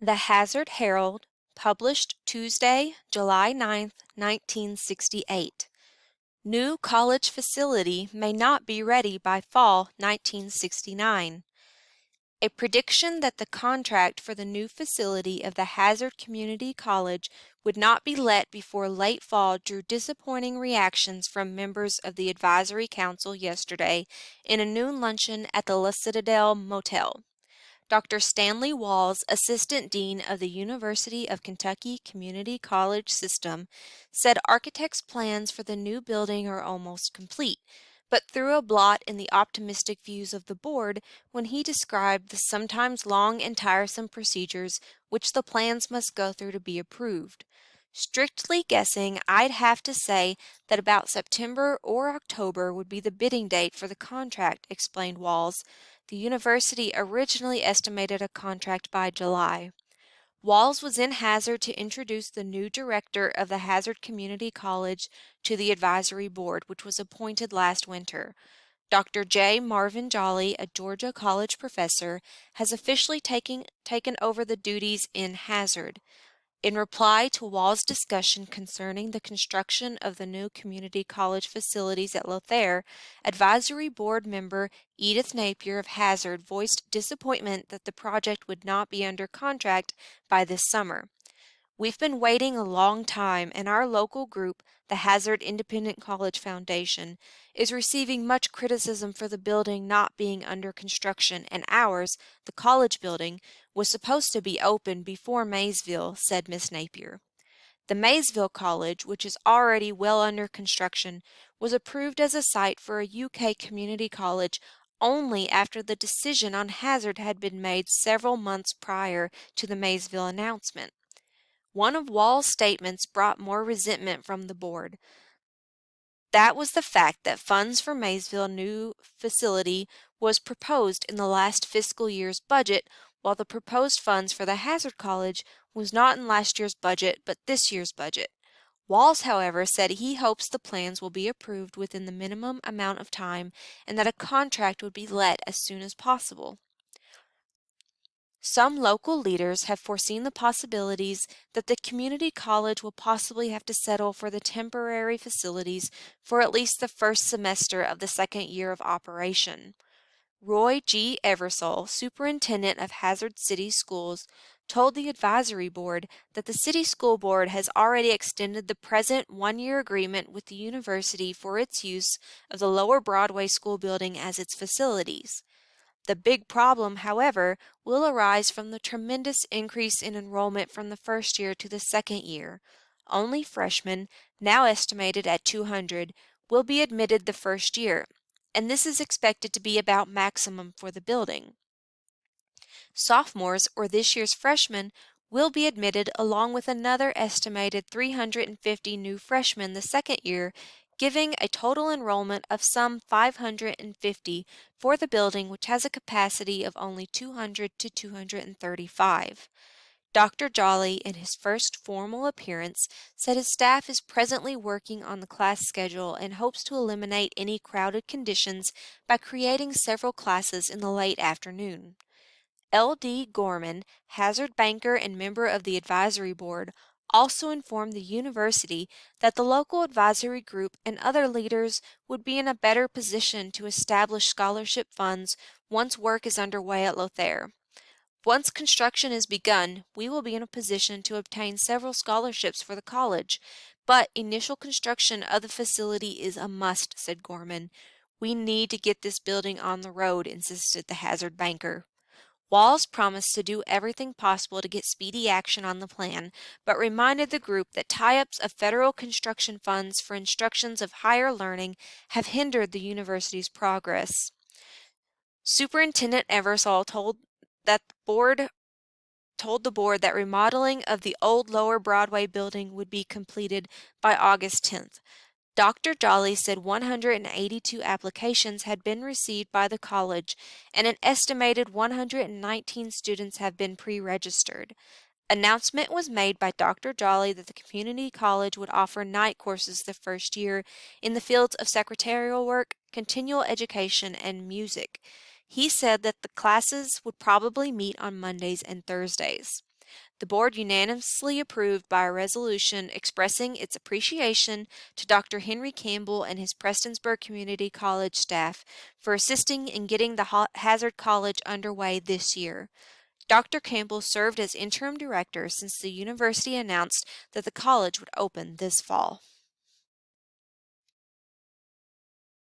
The Hazard Herald, published Tuesday, July 9, 1968. New college facility may not be ready by fall 1969. A prediction that the contract for the new facility of the Hazard Community College would not be let before late fall drew disappointing reactions from members of the Advisory Council yesterday in a noon luncheon at the La Citadel Motel. Dr. Stanley Walls, Assistant Dean of the University of Kentucky Community College System, said architects' plans for the new building are almost complete, but threw a blot in the optimistic views of the board when he described the sometimes long and tiresome procedures which the plans must go through to be approved. Strictly guessing, I'd have to say that about September or October would be the bidding date for the contract, explained Walls. The university originally estimated a contract by July. Walls was in Hazard to introduce the new director of the Hazard Community College to the advisory board, which was appointed last winter. Dr. J. Marvin Jolly, a Georgia college professor, has officially taken over the duties in Hazard. In reply to Wall's discussion concerning the construction of the new community college facilities at Lothair, Advisory Board member Edith Napier of Hazard voiced disappointment that the project would not be under contract by this summer. We've been waiting a long time, and our local group, the Hazard Independent College Foundation, is receiving much criticism for the building not being under construction, and ours, the college building, was supposed to be open before Maysville, said Miss Napier. The Maysville College, which is already well under construction, was approved as a site for a UK community college only after the decision on Hazard had been made several months prior to the Maysville announcement. One of Wall's statements brought more resentment from the board. That was the fact that funds for Maysville new facility was proposed in the last fiscal year's budget, while the proposed funds for the Hazard College was not in last year's budget but this year's budget. Walls, however, said he hopes the plans will be approved within the minimum amount of time and that a contract would be let as soon as possible. Some local leaders have foreseen the possibilities that the community college will possibly have to settle for the temporary facilities for at least the first semester of the second year of operation. Roy G. Eversole, superintendent of Hazard City Schools, told the advisory board that the city school board has already extended the present one-year agreement with the university for its use of the Lower Broadway School building as its facilities. The big problem, however, will arise from the tremendous increase in enrollment from the first year to the second year. Only freshmen, now estimated at 200, will be admitted the first year, and this is expected to be about maximum for the building. Sophomores, or this year's freshmen, will be admitted along with another estimated 350 new freshmen the second year, giving a total enrollment of some 550 for the building, which has a capacity of only 200 to 235. Dr. Jolly, in his first formal appearance, said his staff is presently working on the class schedule and hopes to eliminate any crowded conditions by creating several classes in the late afternoon. L.D. Gorman, Hazard banker and member of the advisory board, also informed the university that the local advisory group and other leaders would be in a better position to establish scholarship funds once work is underway at Lothair. Once construction is begun, we will be in a position to obtain several scholarships for the college, but initial construction of the facility is a must, said Gorman. We need to get this building on the road, insisted the Hazard banker. Walls promised to do everything possible to get speedy action on the plan, but reminded the group that tie-ups of federal construction funds for instructions of higher learning have hindered the university's progress. Superintendent Eversole told the board that remodeling of the old Lower Broadway building would be completed by August 10th. Dr. Jolly said 182 applications had been received by the college, and an estimated 119 students have been pre-registered. Announcement was made by Dr. Jolly that the community college would offer night courses the first year in the fields of secretarial work, continual education, and music. He said that the classes would probably meet on Mondays and Thursdays. The board unanimously approved by a resolution expressing its appreciation to Dr. Henry Campbell and his Prestonsburg Community College staff for assisting in getting the Hazard College underway this year. Dr. Campbell served as interim director since the university announced that the college would open this fall.